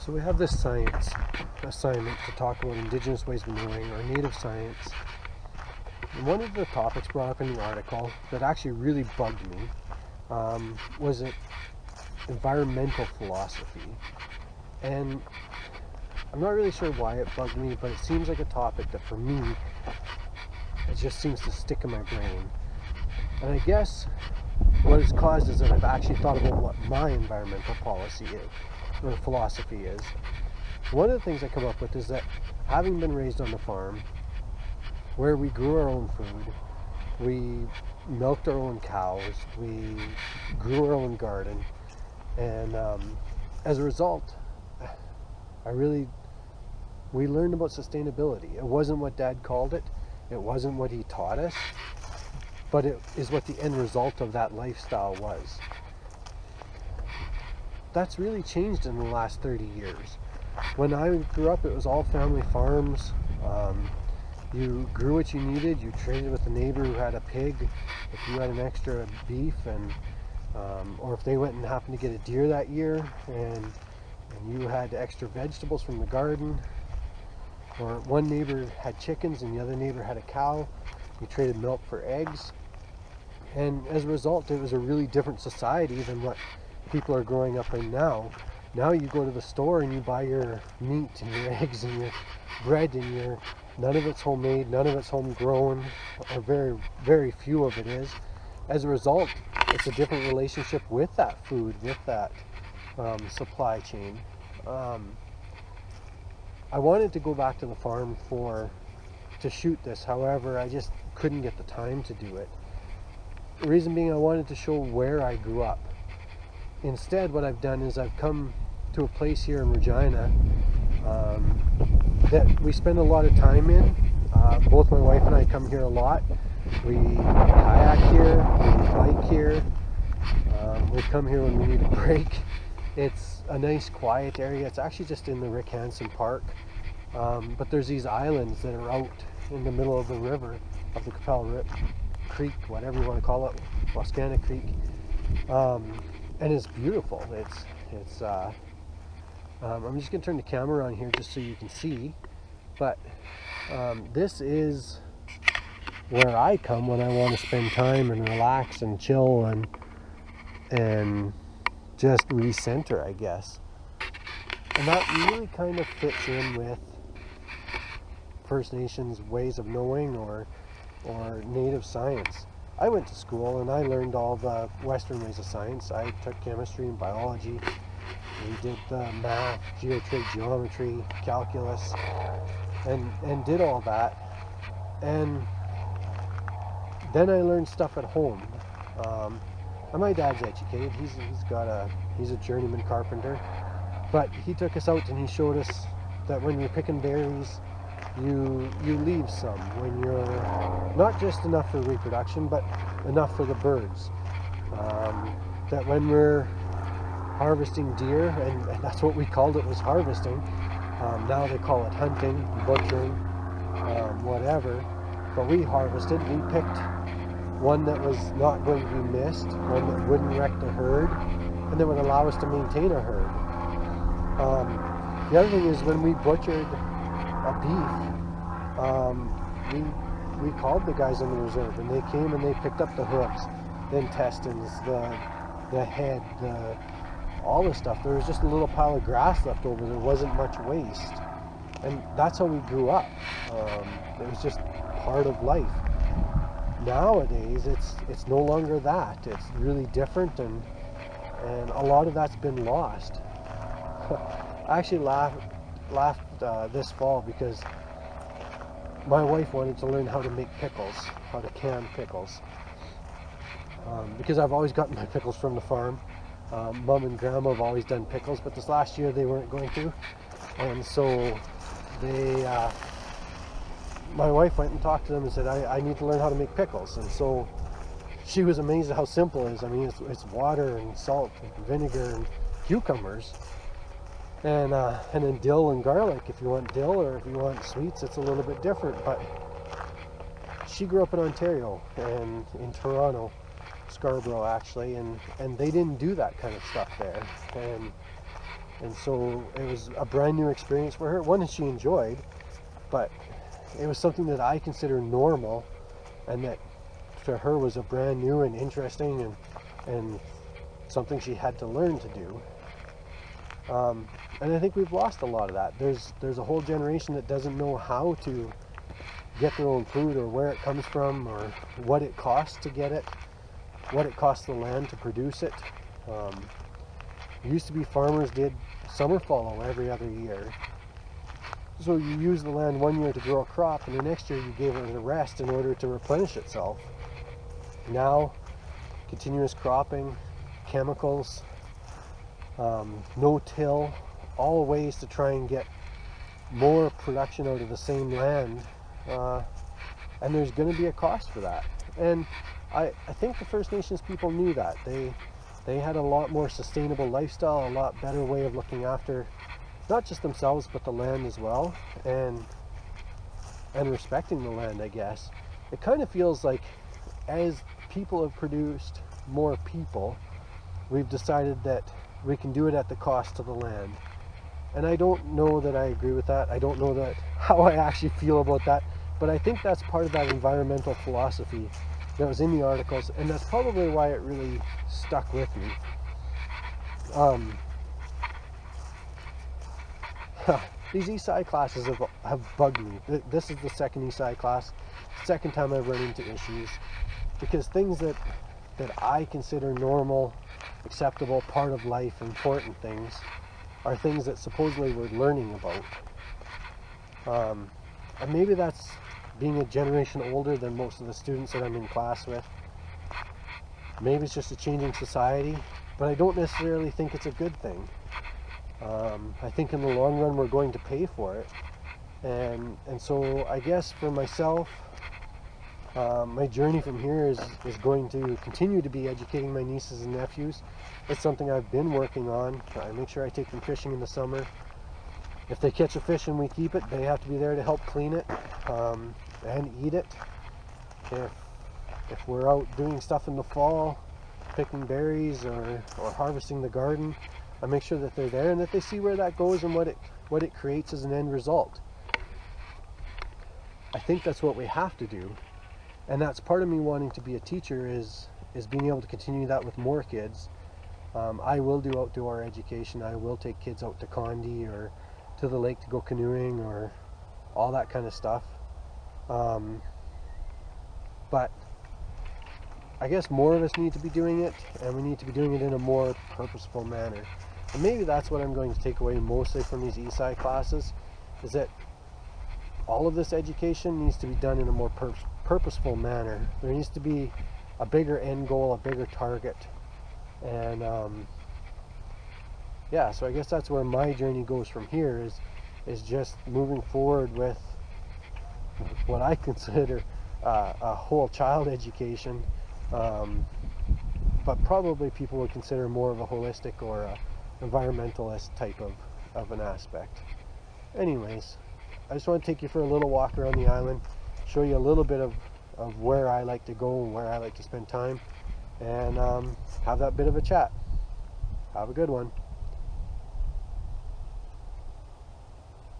So we have this science assignment to talk about Indigenous ways of knowing, or Native science. And one of the topics brought up in the article that actually really bugged me was it environmental philosophy. And I'm not really sure why it bugged me, but it seems like a topic that for me, it just seems to stick in my brain. And I guess what it's caused is that I've actually thought about what my environmental policy is, or philosophy is. One of the things I come up with is that having been raised on the farm, where we grew our own food, we milked our own cows, we grew our own garden, and as a result, we learned about sustainability. It wasn't what Dad called it, it wasn't what he taught us, but it is what the end result of that lifestyle was. That's really changed in the last 30 years. When I grew up, it was all family farms. You grew what you needed. You traded with a neighbor who had a pig if you had an extra beef, and or if they went and happened to get a deer that year, and you had extra vegetables from the garden. Or one neighbor had chickens and the other neighbor had a cow. You traded milk for eggs. And as a result, it was a really different society than what people are growing up in now. Now you go to the store and you buy your meat and your eggs and your bread, and none of it's homemade, none of it's homegrown, or very, very few of it is. As a result, it's a different relationship with that food, with that supply chain. I wanted to go back to the farm to shoot this, however, I just couldn't get the time to do it. The reason being, I wanted to show where I grew up. Instead, what I've done is I've come to a place here in Regina that we spend a lot of time in. Both my wife and I come here a lot. We kayak here, we bike here. We come here when we need a break. It's a nice quiet area. It's actually just in the Rick Hansen Park. But there's these islands that are out in the middle of the river, of the Capel Creek, whatever you want to call it, Wascana Creek. And it's beautiful. I'm just going to turn the camera on here just so you can see. But this is where I come when I want to spend time and relax and chill and just recenter, I guess. And that really kind of fits in with First Nations ways of knowing or Native science. I went to school and I learned all the Western ways of science. I took chemistry and biology. We did math, geotrade, geometry, calculus, and did all that. And then I learned stuff at home. And my dad's educated. He's a journeyman carpenter. But he took us out and he showed us that when you're picking berries, you leave some when you're not just enough for reproduction, but enough for the birds. That when we're harvesting deer, and that's what we called it, was harvesting. Now they call it hunting, butchering, whatever. But we harvested. We picked one that was not going to be missed, one that wouldn't wreck the herd, and that would allow us to maintain a herd. The other thing is, when we butchered a beef, we called the guys in the reserve, and they came and they picked up the hooves, the intestines, the head, all the stuff. There was just a little pile of grass left over. There wasn't much waste, and that's how we grew up. It was just part of life. Nowadays, it's no longer that. It's really different, and a lot of that's been lost. I actually laughed this fall because my wife wanted to learn how to make pickles, how to can pickles. Because I've always gotten my pickles from the farm. Mom and Grandma have always done pickles, but this last year they weren't going to. And so my wife went and talked to them and said, I need to learn how to make pickles. And so she was amazed at how simple it is. I mean, it's water and salt and vinegar and cucumbers. And then dill and garlic if you want dill, or if you want sweets, it's a little bit different. But she grew up in Ontario and in Toronto, Scarborough actually, and they didn't do that kind of stuff there. And And so it was a brand new experience for her, one that she enjoyed, but it was something that I consider normal, and that to her was a brand new and interesting and something she had to learn to do. And I think we've lost a lot of that. There's a whole generation that doesn't know how to get their own food, or where it comes from, or what it costs to get it, what it costs the land to produce it. It used to be farmers did summer fallow every other year. So you use the land one year to grow a crop, and the next year you gave it a rest in order to replenish itself. Now, continuous cropping, chemicals, no-till, all ways to try and get more production out of the same land, and there's going to be a cost for that. And I think the First Nations people knew that. They had a lot more sustainable lifestyle, a lot better way of looking after not just themselves but the land as well, and respecting the land, I guess. It kind of feels like as people have produced more people, we've decided that we can do it at the cost to the land. And I don't know that I agree with that. I don't know that how I actually feel about that, but I think that's part of that environmental philosophy that was in the articles, and that's probably why it really stuck with me. These Esci classes have bugged me. This is the second Esci class, second time I've run into issues, because things that I consider normal, acceptable, part of life, important things, are things that supposedly we're learning about. And maybe that's being a generation older than most of the students that I'm in class with. Maybe it's just a changing society, but I don't necessarily think it's a good thing. I think in the long run we're going to pay for it. And so I guess for myself, my journey from here is going to continue to be educating my nieces and nephews. It's something I've been working on. I make sure I take them fishing in the summer. If they catch a fish and we keep it, they have to be there to help clean it and eat it. If we're out doing stuff in the fall, picking berries or harvesting the garden, I make sure that they're there and that they see where that goes and what it creates as an end result. I think that's what we have to do. And that's part of me wanting to be a teacher, is being able to continue that with more kids. I will do outdoor education. I will take kids out to Condi or to the lake to go canoeing or all that kind of stuff. But I guess more of us need to be doing it, and we need to be doing it in a more purposeful manner. And maybe that's what I'm going to take away mostly from these Esci classes, is that all of this education needs to be done in a more purposeful manner. There needs to be a bigger end goal, a bigger target. And yeah, so I guess that's where my journey goes from here, is just moving forward with what I consider a whole child education, but probably people would consider more of a holistic or a environmentalist type of an aspect. Anyways, I just want to take you for a little walk around the island, show you a little bit of where I like to go and where I like to spend time, and have that bit of a chat. Have a good one.